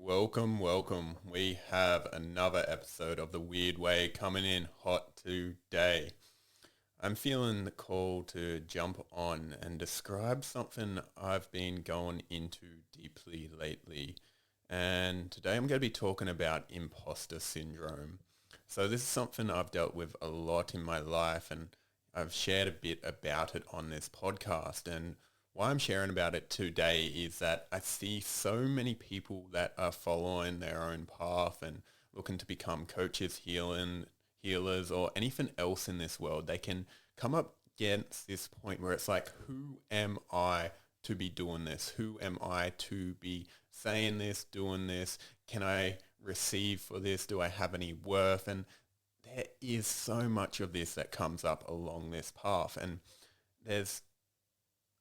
Welcome. We have another episode of The Weird Way coming in hot today. I'm feeling the call to jump on and describe something I've been going into deeply lately. And today I'm going to be talking about imposter syndrome. So this is something I've dealt with a lot in my life, and I've shared a bit about it on this podcast. And why I'm sharing about it today is that I see so many people that are following their own path and looking to become coaches, healers, or anything else in this world. They can come up against this point where it's like, who am I to be doing this? Who am I to be saying this, doing this? Can I receive for this? Do I have any worth? And there is so much of this that comes up along this path. And there's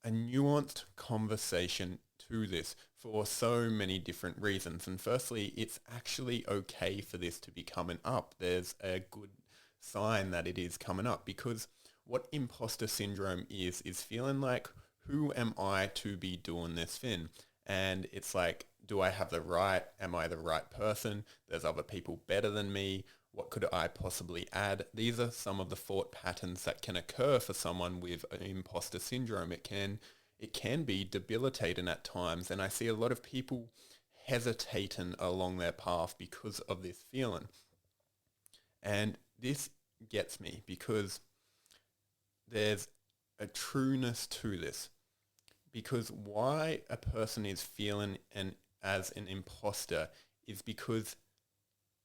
a nuanced conversation to this for so many different reasons. And firstly, it's actually okay for this to be coming up. There's a good sign that it is coming up, because what imposter syndrome is feeling like, who am I to be doing this thing? And it's like, do I have the right? Am I the right person? There's other people better than me. What could I possibly add? These are some of the thought patterns that can occur for someone with imposter syndrome. It can be debilitating at times, and I see a lot of people hesitating along their path because of this feeling. And this gets me because there's a trueness to this. Because why a person is feeling as an imposter is because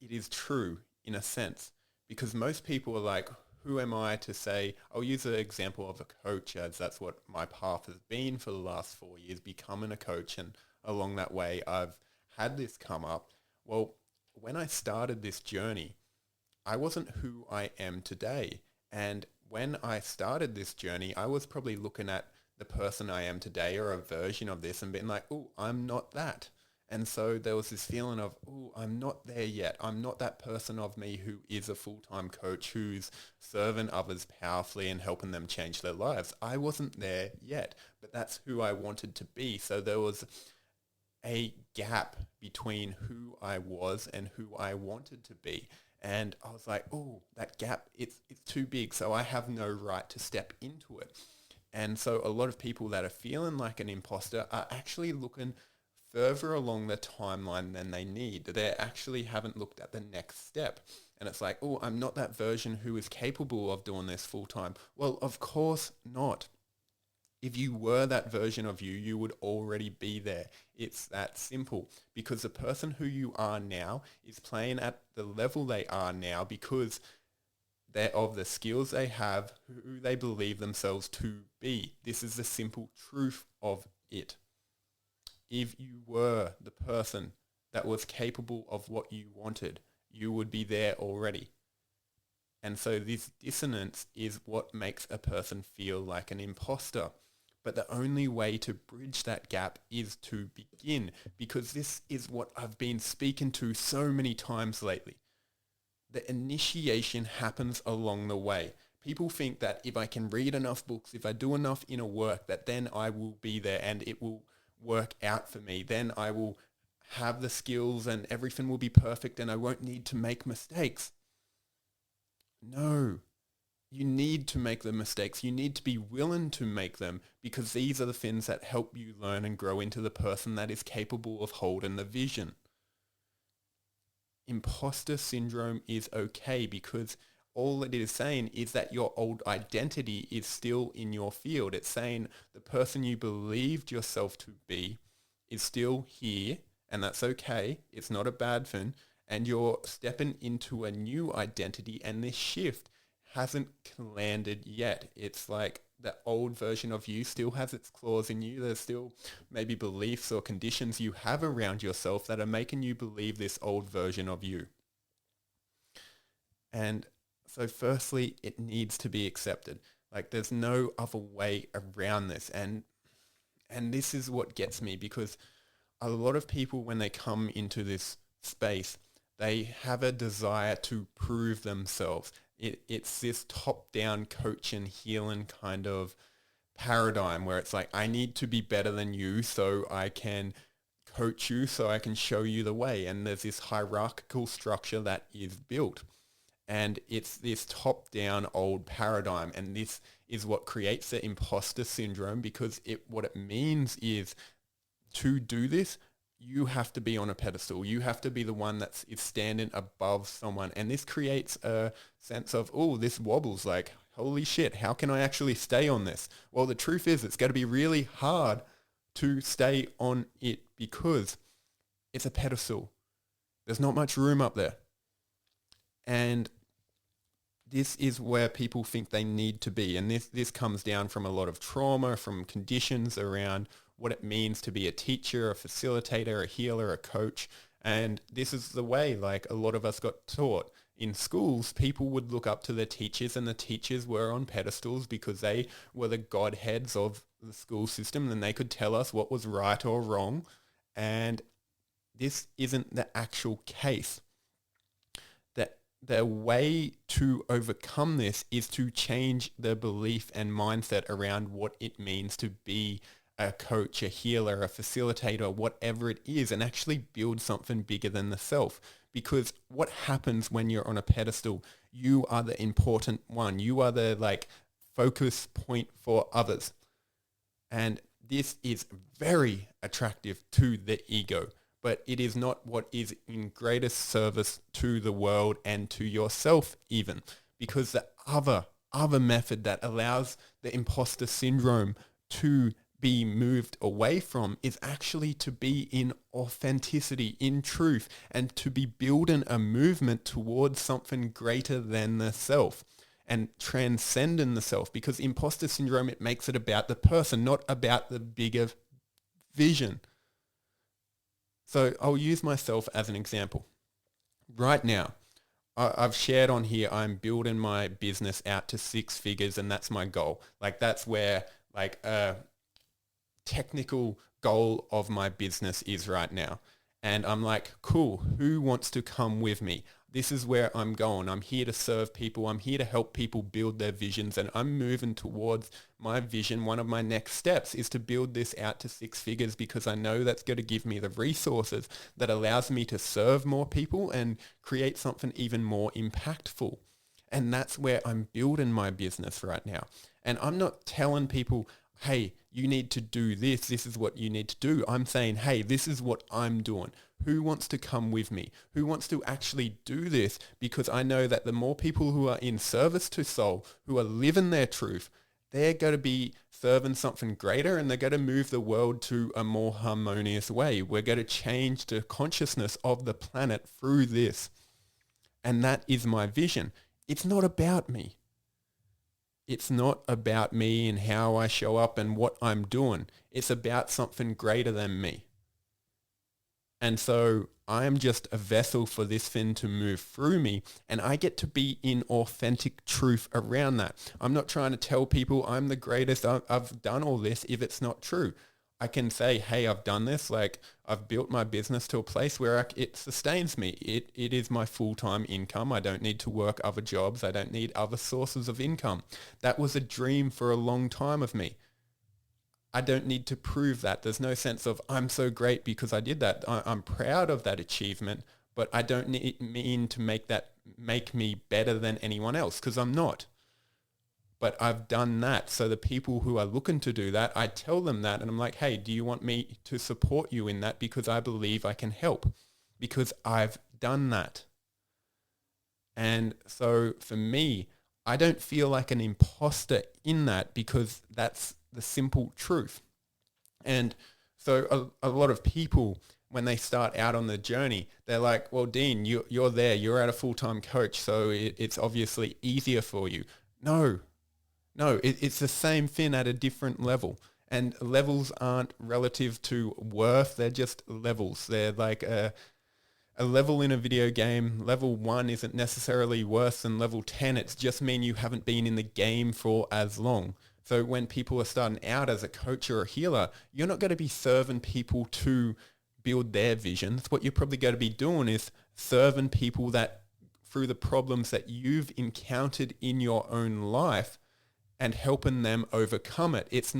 it is true in a sense. Because most people are like, who am I to say? I'll use the example of a coach, as that's what my path has been for the last 4 years, becoming a coach. And along that way, I've had this come up. Well, when I started this journey, I wasn't who I am today. And when I started this journey, I was probably looking at the person I am today, or a version of this, and being like, oh, I'm not that. And so there was this feeling of, oh, I'm not there yet. I'm not that person of me who is a full-time coach who's serving others powerfully and helping them change their lives. I wasn't there yet, but that's who I wanted to be. So there was a gap between who I was and who I wanted to be. And I was like, oh, that gap, it's too big, so I have no right to step into it. And so a lot of people that are feeling like an imposter are actually looking further along the timeline than they need. They actually haven't looked at the next step. And it's like, oh, I'm not that version who is capable of doing this full time. Well, of course not. If you were that version of you, you would already be there. It's that simple, because the person who you are now is playing at the level they are now because they're of the skills they have, who they believe themselves to be. This is the simple truth of it. If you were the person that was capable of what you wanted, you would be there already. And so this dissonance is what makes a person feel like an imposter. But the only way to bridge that gap is to begin, because this is what I've been speaking to so many times lately. The initiation happens along the way. People think that if I can read enough books, if I do enough inner work, that then I will be there and it will work out for me. Then I will have the skills and everything will be perfect and I won't need to make mistakes. No, you need to make the mistakes. You need to be willing to make them, because these are the things that help you learn and grow into the person that is capable of holding the vision. Imposter syndrome is okay, because all it is saying is that your old identity is still in your field. It's saying the person you believed yourself to be is still here, and that's okay. It's not a bad thing. And you're stepping into a new identity, and this shift hasn't landed yet. It's like the old version of you still has its claws in you. There's still maybe beliefs or conditions you have around yourself that are making you believe this old version of you. And so firstly, it needs to be accepted. Like, there's no other way around this. And this is what gets me, because a lot of people, when they come into this space, they have a desire to prove themselves. It's this top-down coach and healing kind of paradigm where it's like, I need to be better than you so I can coach you so I can show you the way. And there's this hierarchical structure that is built. And it's this top-down old paradigm. And this is what creates the imposter syndrome, because what it means is, to do this, you have to be on a pedestal. You have to be the one that is standing above someone. And this creates a sense of, oh, this wobbles, like, holy shit, how can I actually stay on this? Well, the truth is it's going to be really hard to stay on it because it's a pedestal. There's not much room up there. And this is where people think they need to be. And this comes down from a lot of trauma, from conditions around what it means to be a teacher, a facilitator, a healer, a coach. And this is the way, like, a lot of us got taught. In schools, people would look up to their teachers, and the teachers were on pedestals because they were the godheads of the school system, and they could tell us what was right or wrong. And this isn't the actual case. The way to overcome this is to change the belief and mindset around what it means to be a coach, a healer, a facilitator, whatever it is, and actually build something bigger than the self. Because what happens when you're on a pedestal, you are the important one. You are the focus point for others. And this is very attractive to the ego, but it is not what is in greatest service to the world and to yourself even. Because the other method that allows the imposter syndrome to be moved away from is actually to be in authenticity, in truth, and to be building a movement towards something greater than the self and transcending the self. Because imposter syndrome, it makes it about the person, not about the bigger vision. So I'll use myself as an example. Right now, I've shared on here, I'm building my business out to 6 figures, and that's my goal. That's where technical goal of my business is right now. And I'm like, cool, who wants to come with me? This is where I'm going. I'm here to serve people. I'm here to help people build their visions, and I'm moving towards my vision. One of my next steps is to build this out to 6 figures, because I know that's going to give me the resources that allows me to serve more people and create something even more impactful. And that's where I'm building my business right now. And I'm not telling people, hey, you need to do this. This is what you need to do. I'm saying, hey, this is what I'm doing. Who wants to come with me? Who wants to actually do this? Because I know that the more people who are in service to soul, who are living their truth, they're going to be serving something greater, and they're going to move the world to a more harmonious way. We're going to change the consciousness of the planet through this. And that is my vision. It's not about me. It's not about me and how I show up and what I'm doing. It's about something greater than me. And so I am just a vessel for this thing to move through me, and I get to be in authentic truth around that. I'm not trying to tell people I'm the greatest, I've done all this, if it's not true. I can say, hey, I've done this. I've built my business to a place where it sustains me. It is my full-time income. I don't need to work other jobs. I don't need other sources of income. That was a dream for a long time of me. I don't need to prove that. There's no sense of I'm so great because I did that. I'm proud of that achievement, but I don't mean to make me better than anyone else, because I'm not. But I've done that. So the people who are looking to do that, I tell them that, and I'm like, hey, do you want me to support you in that? Because I believe I can help, because I've done that. And so for me, I don't feel like an imposter in that, because that's the simple truth. And so a lot of people, when they start out on the journey, they're like, well, Dean, you're there, you're at a full-time coach, so it's obviously easier for you. No, it's the same thing at a different level. And levels aren't relative to worth, they're just levels. They're like a level in a video game. Level 1 isn't necessarily worse than level 10. It's just mean you haven't been in the game for as long. So when people are starting out as a coach or a healer, you're not going to be serving people to build their visions. What you're probably going to be doing is serving people that through the problems that you've encountered in your own life and helping them overcome it. It's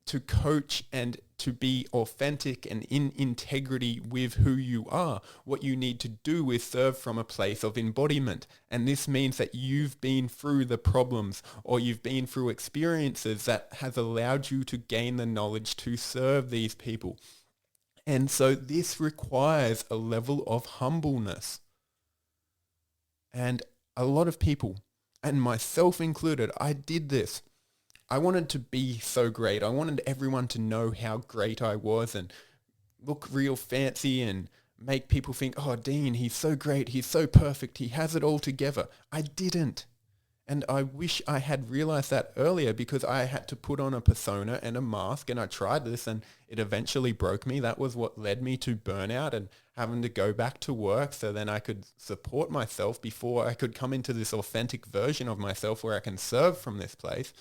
to coach and to be authentic and in integrity with who you are, what you need to do is serve from a place of embodiment. And this means that you've been through the problems or you've been through experiences that has allowed you to gain the knowledge to serve these people. And so this requires a level of humbleness. And a lot of people, and myself included, I did this. I wanted to be so great. I wanted everyone to know how great I was and look real fancy and make people think, oh, Dean, he's so great. He's so perfect. He has it all together. I didn't. And I wish I had realized that earlier, because I had to put on a persona and a mask, and I tried this and it eventually broke me. That was what led me to burnout and having to go back to work so then I could support myself before I could come into this authentic version of myself where I can serve from this place.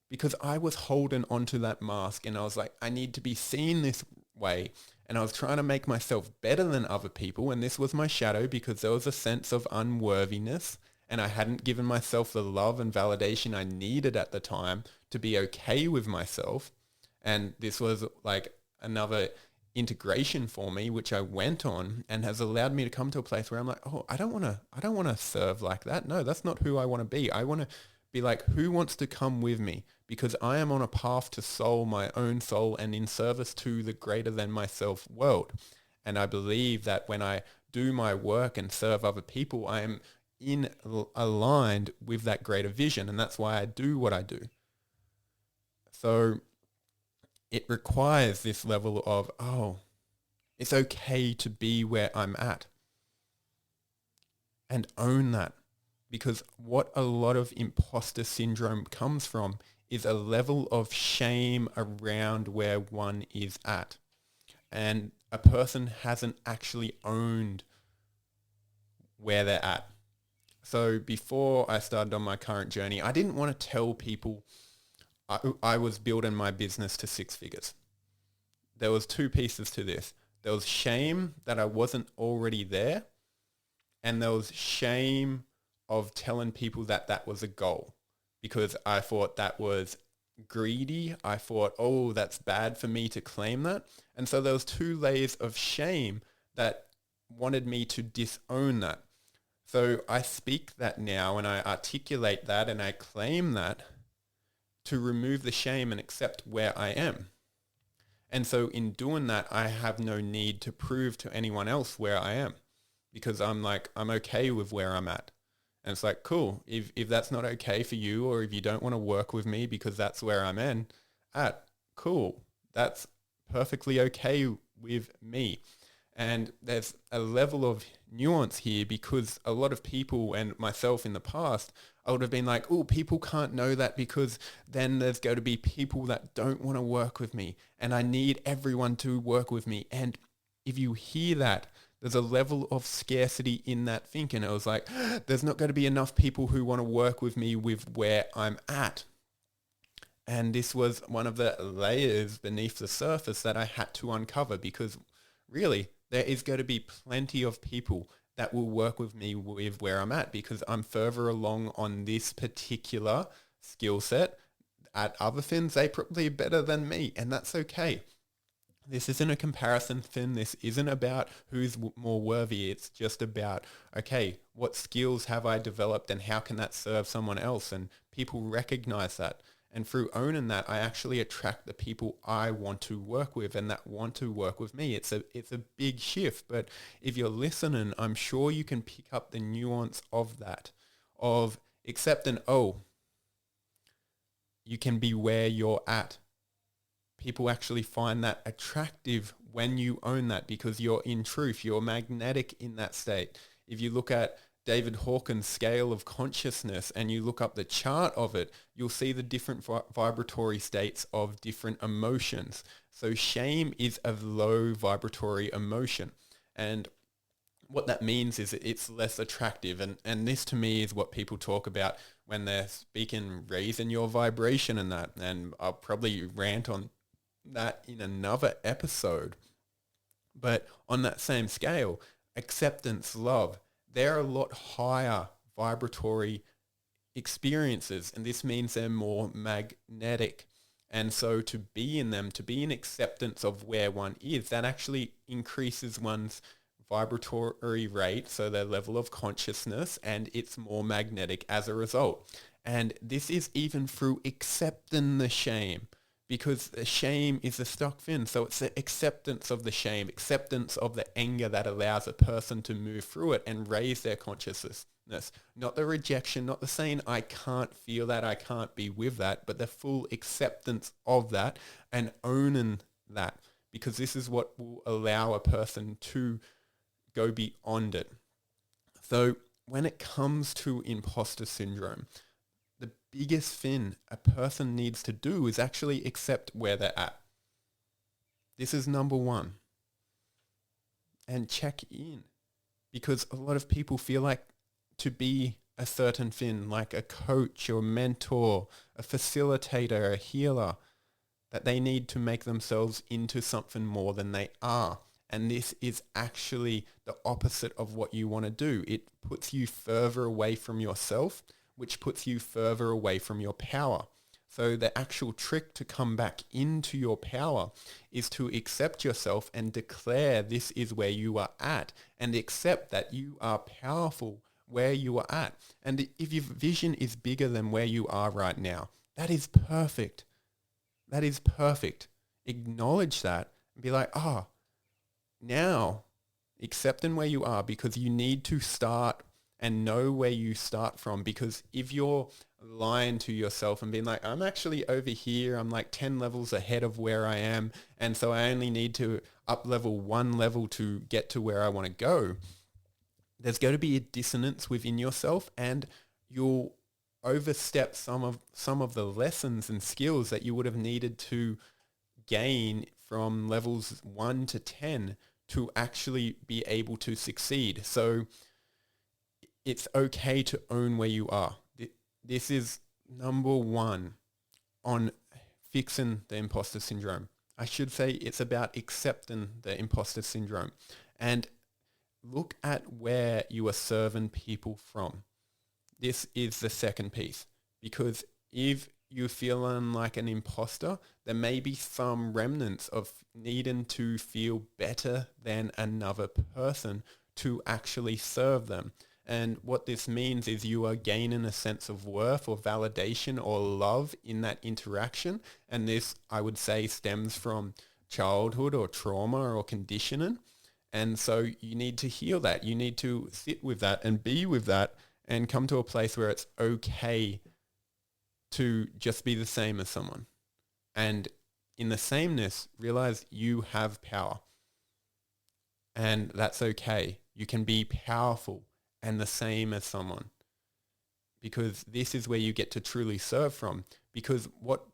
Because I was holding onto that mask and I was like, I need to be seen this way. And I was trying to make myself better than other people. And this was my shadow, because there was a sense of unworthiness. And I hadn't given myself the love and validation I needed at the time to be okay with myself. And this was like another integration for me, which I went on and has allowed me to come to a place where I'm like, oh, I don't want to serve like that. No, that's not who I want to be. I want to be like, who wants to come with me? Because I am on a path to soul my own soul and in service to the greater than myself world. And I believe that when I do my work and serve other people, I am aligned with that greater vision. And that's why I do what I do. So it requires this level of, oh, it's okay to be where I'm at and own that. Because what a lot of imposter syndrome comes from is a level of shame around where one is at. And a person hasn't actually owned where they're at. So before I started on my current journey, I didn't want to tell people I was building my business to 6 figures. There was 2 pieces to this. There was shame that I wasn't already there, and there was shame of telling people that that was a goal, because I thought that was greedy. I thought, oh, that's bad for me to claim that. And so there was 2 layers of shame that wanted me to disown that. So I speak that now and I articulate that and I claim that to remove the shame and accept where I am. And so in doing that, I have no need to prove to anyone else where I am, because I'm like, I'm okay with where I'm at. And it's like, cool, if that's not okay for you, or if you don't want to work with me because that's where I'm at, cool. That's perfectly okay with me. And there's a level of nuance here, because a lot of people, and myself in the past, I would have been like, oh, people can't know that because then there's going to be people that don't want to work with me and I need everyone to work with me. And if you hear that, there's a level of scarcity in that thinking. It was like, there's not going to be enough people who want to work with me with where I'm at. And this was one of the layers beneath the surface that I had to uncover, because really there is going to be plenty of people that will work with me with where I'm at, because I'm further along on this particular skill set. At other things, they probably are better than me, and that's okay. This isn't a comparison thing. This isn't about who's more worthy. It's just about, okay, what skills have I developed and how can that serve someone else? And people recognize that. And through owning that, I actually attract the people I want to work with and that want to work with me. It's a big shift. But if you're listening, I'm sure you can pick up the nuance of that, of accepting, oh, you can be where you're at. People actually find that attractive when you own that, because you're in truth, you're magnetic in that state. If you look at David Hawkins' scale of consciousness and you look up the chart of it, you'll see the different vibratory states of different emotions. So shame is a low vibratory emotion. And what that means is it's less attractive. And this to me is what people talk about when they're speaking raising your vibration and that. And I'll probably rant on that in another episode. But on that same scale, acceptance, love, they're a lot higher vibratory experiences, and this means they're more magnetic. And so to be in them, to be in acceptance of where one is, that actually increases one's vibratory rate, so their level of consciousness, and it's more magnetic as a result. And this is even through accepting the shame, because the shame is a stuck fin. So it's the acceptance of the shame, acceptance of the anger that allows a person to move through it and raise their consciousness. Not the rejection, not the saying, I can't feel that, I can't be with that, but the full acceptance of that and owning that, because this is what will allow a person to go beyond it. So when it comes to imposter syndrome, the biggest thing a person needs to do is actually accept where they're at. This is number one. And check in, because a lot of people feel like to be a certain thing, like a coach or mentor, a facilitator, a healer, that they need to make themselves into something more than they are. And this is actually the opposite of what you want to do. It puts you further away from yourself, which puts you further away from your power. So the actual trick to come back into your power is to accept yourself and declare this is where you are at, and accept that you are powerful where you are at. And if your vision is bigger than where you are right now, that is perfect. That is perfect. Acknowledge that and be like, now accepting where you are, because you need to start and know where you start from. Because if you're lying to yourself and being like, I'm actually over here, I'm like 10 levels ahead of where I am, and so I only need to up level one level to get to where I want to go, there's going to be a dissonance within yourself, and you'll overstep some of the lessons and skills that you would have needed to gain from levels 1 to 10 to actually be able to succeed. So it's okay to own where you are. This is number one on fixing the imposter syndrome. I should say it's about accepting the imposter syndrome, and look at where you are serving people from. This is the second piece, because if you're feeling like an imposter, there may be some remnants of needing to feel better than another person to actually serve them. And what this means is you are gaining a sense of worth or validation or love in that interaction. And this, I would say, stems from childhood or trauma or conditioning. And so you need to heal that. You need to sit with that and be with that and come to a place where it's okay to just be the same as someone. And in the sameness, realize you have power. And that's okay. You can be powerful and the same as someone, because this is where you get to truly serve from. Because what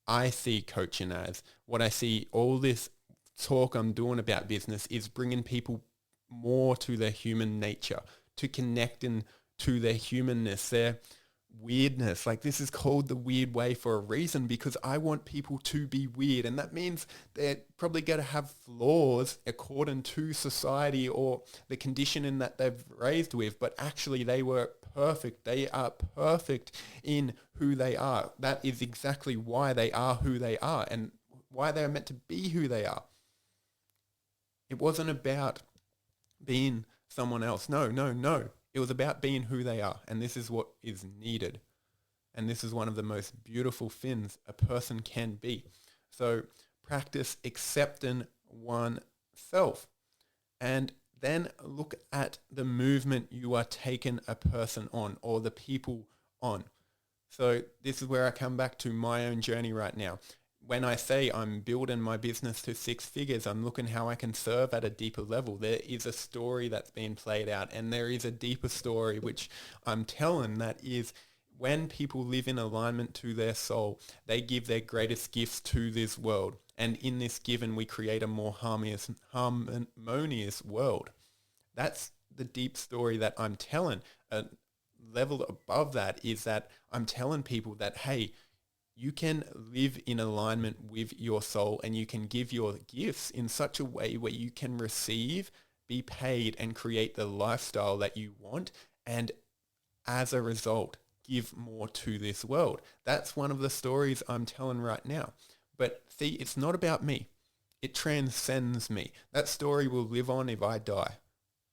I see coaching as, what I see all this talk I'm doing about business is bringing people more to their human nature, to connecting to their humanness, their weirdness. Like, this is called the weird way for a reason, because I want people to be weird, and that means they're probably going to have flaws according to society or the conditioning that they've raised with, but actually they were perfect. They are perfect in who they are. That is exactly why they are who they are and why they're meant to be who they are. It wasn't about being someone else. No. It was about being who they are. And this is what is needed. And this is one of the most beautiful things a person can be. So practice accepting oneself. And then look at the movement you are taking a person on, or the people on. So this is where I come back to my own journey right now. When I say I'm building my business to 6 figures, I'm looking how I can serve at a deeper level. There is a story that's being played out, and there is a deeper story which I'm telling, that is, when people live in alignment to their soul, they give their greatest gifts to this world. And in this giving, we create a more harmonious world. That's the deep story that I'm telling. A level above that is that I'm telling people that, hey, you can live in alignment with your soul, and you can give your gifts in such a way where you can receive, be paid, and create the lifestyle that you want. And as a result, give more to this world. That's one of the stories I'm telling right now. But see, it's not about me. It transcends me. That story will live on if I die.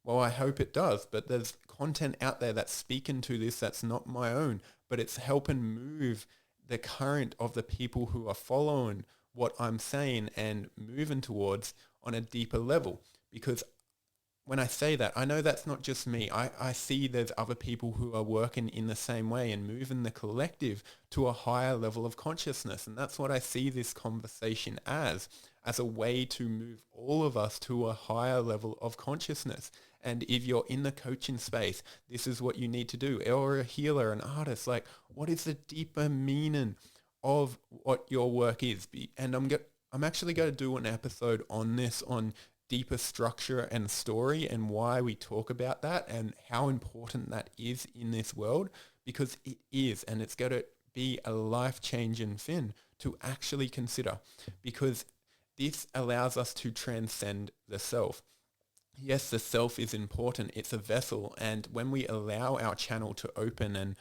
Well, I hope it does, but there's content out there that's speaking to this that's not my own, but it's helping move the current of the people who are following what I'm saying and moving towards on a deeper level. Because when I say that, I know that's not just me. I see there's other people who are working in the same way and moving the collective to a higher level of consciousness. And that's what I see this conversation as a way to move all of us to a higher level of consciousness. And if you're in the coaching space, this is what you need to do. Or a healer, an artist, like what is the deeper meaning of what your work is? And I'm actually going to do an episode on this, on deeper structure and story and why we talk about that and how important that is in this world, because it is, and it's going to be a life-changing thing to actually consider, because this allows us to transcend the self. Yes, the self is important. It's a vessel. And when we allow our channel to open and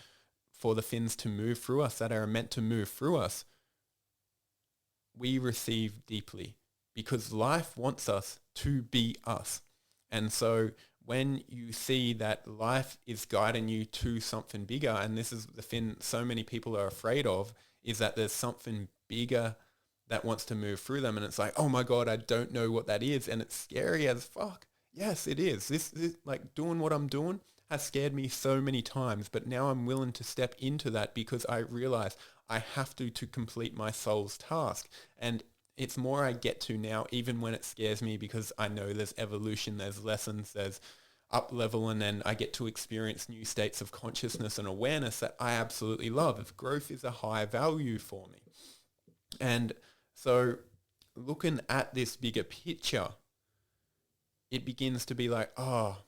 for the things to move through us that are meant to move through us, we receive deeply, because life wants us to be us. And so when you see that life is guiding you to something bigger, and this is the thing so many people are afraid of, is that there's something bigger that wants to move through them. And it's like, oh my God, I don't know what that is. And it's scary as fuck. Yes, it is. This like doing what I'm doing has scared me so many times, but now I'm willing to step into that because I realize I have to complete my soul's task. And it's more I get to now, even when it scares me, because I know there's evolution, there's lessons, there's up level, and then I get to experience new states of consciousness and awareness that I absolutely love. If growth is a high value for me. And so looking at this bigger picture, it begins to be like, oh,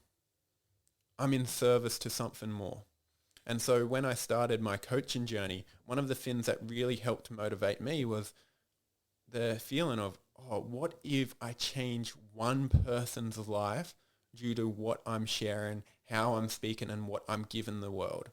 I'm in service to something more. And so when I started my coaching journey, one of the things that really helped motivate me was the feeling of, oh, what if I change one person's life due to what I'm sharing, how I'm speaking, and what I'm giving the world?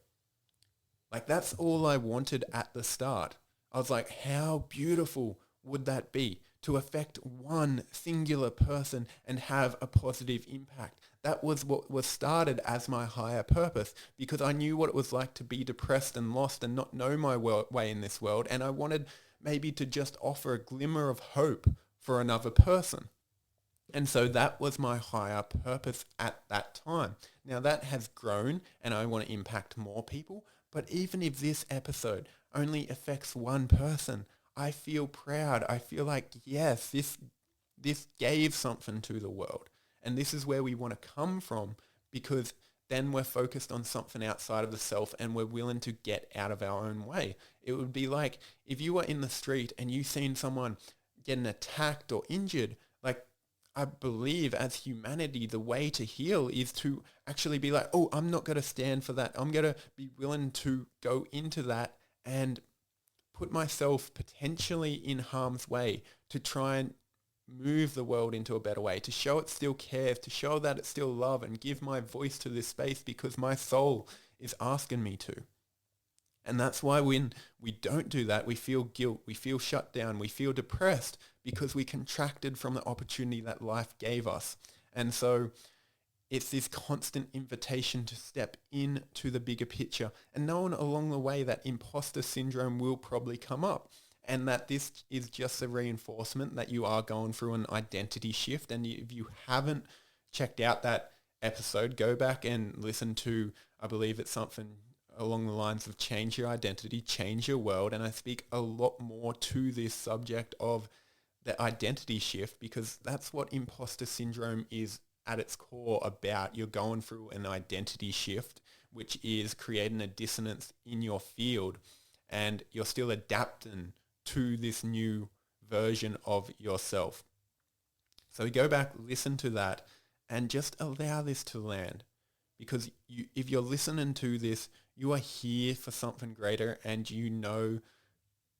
Like, that's all I wanted at the start. I was like, how beautiful would that be to affect one singular person and have a positive impact? That was what was started as my higher purpose, because I knew what it was like to be depressed and lost and not know my way in this world. And I wanted maybe to just offer a glimmer of hope for another person. And so that was my higher purpose at that time. Now that has grown and I want to impact more people. But even if this episode only affects one person, I feel proud. I feel like, yes, this gave something to the world. And this is where we want to come from, because then we're focused on something outside of the self and we're willing to get out of our own way. It would be like if you were in the street and you seen someone getting attacked or injured, like, I believe as humanity, the way to heal is to actually be like, oh, I'm not going to stand for that. I'm going to be willing to go into that and put myself potentially in harm's way to try and move the world into a better way, to show it still cares, to show that it still loves, and give my voice to this space because my soul is asking me to. And that's why when we don't do that, we feel guilt, we feel shut down, we feel depressed because we contracted from the opportunity that life gave us. And so it's this constant invitation to step into the bigger picture and knowing along the way that imposter syndrome will probably come up, and that this is just a reinforcement that you are going through an identity shift. And if you haven't checked out that episode, go back and listen to, I believe it's something along the lines of change your identity, change your world. And I speak a lot more to this subject of the identity shift, because that's what imposter syndrome is at its core about. You're going through an identity shift, which is creating a dissonance in your field, and you're still adapting to this new version of yourself. So go back, listen to that, and just allow this to land. Because if you're listening to this, you are here for something greater, and you know,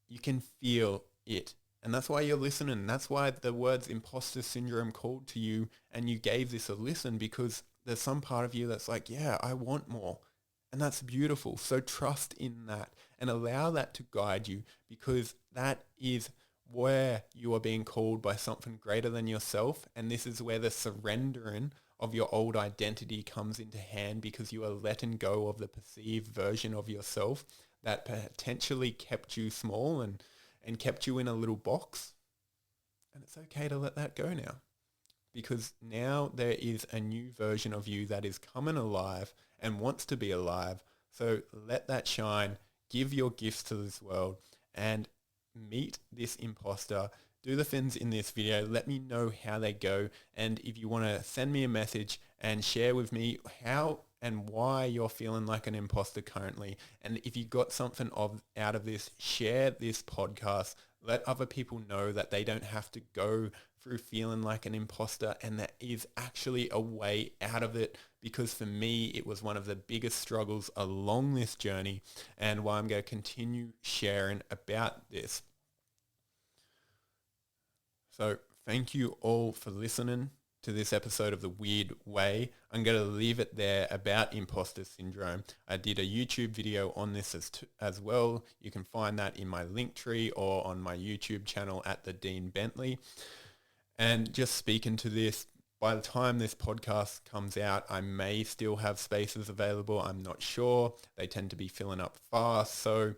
you can feel it. And that's why you're listening. That's why the words imposter syndrome called to you and you gave this a listen, because there's some part of you that's like, yeah, I want more. And that's beautiful. So trust in that and allow that to guide you, because that is where you are being called by something greater than yourself. And this is where the surrendering of your old identity comes into hand, because you are letting go of the perceived version of yourself that potentially kept you small and kept you in a little box. And it's okay to let that go now, because now there is a new version of you that is coming alive and wants to be alive. So let that shine, give your gifts to this world, and meet this imposter. Do the things in this video. Let me know how they go. And if you want to send me a message and share with me how and why you're feeling like an imposter currently. And if you got something out of this, share this podcast. Let other people know that they don't have to go through feeling like an imposter, and that is actually a way out of it, because for me, it was one of the biggest struggles along this journey, and why I'm going to continue sharing about this. So thank you all for listening to this episode of The Weird Way. I'm going to leave it there about imposter syndrome. I did a YouTube video on this as well. You can find that in my link tree or on my YouTube channel at the Dean Bentley. And just speaking to this, by the time this podcast comes out, I may still have spaces available. I'm not sure. They tend to be filling up fast. So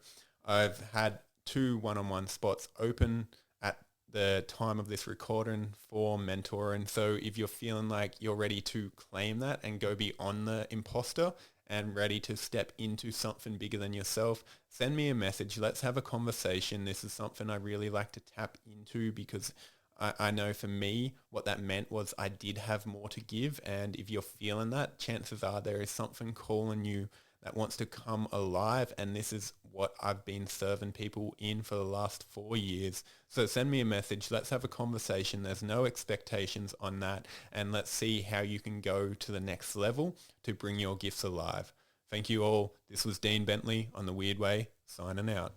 I've had 2 one-on-one spots open at the time of this recording for mentoring. So if you're feeling like you're ready to claim that and go beyond the imposter and ready to step into something bigger than yourself, send me a message. Let's have a conversation. This is something I really like to tap into, because I know for me, what that meant was I did have more to give. And if you're feeling that, chances are there is something calling you that wants to come alive. And this is what I've been serving people in for the last 4 years. So send me a message. Let's have a conversation. There's no expectations on that. And let's see how you can go to the next level to bring your gifts alive. Thank you all. This was Dean Bentley on The Weird Way, signing out.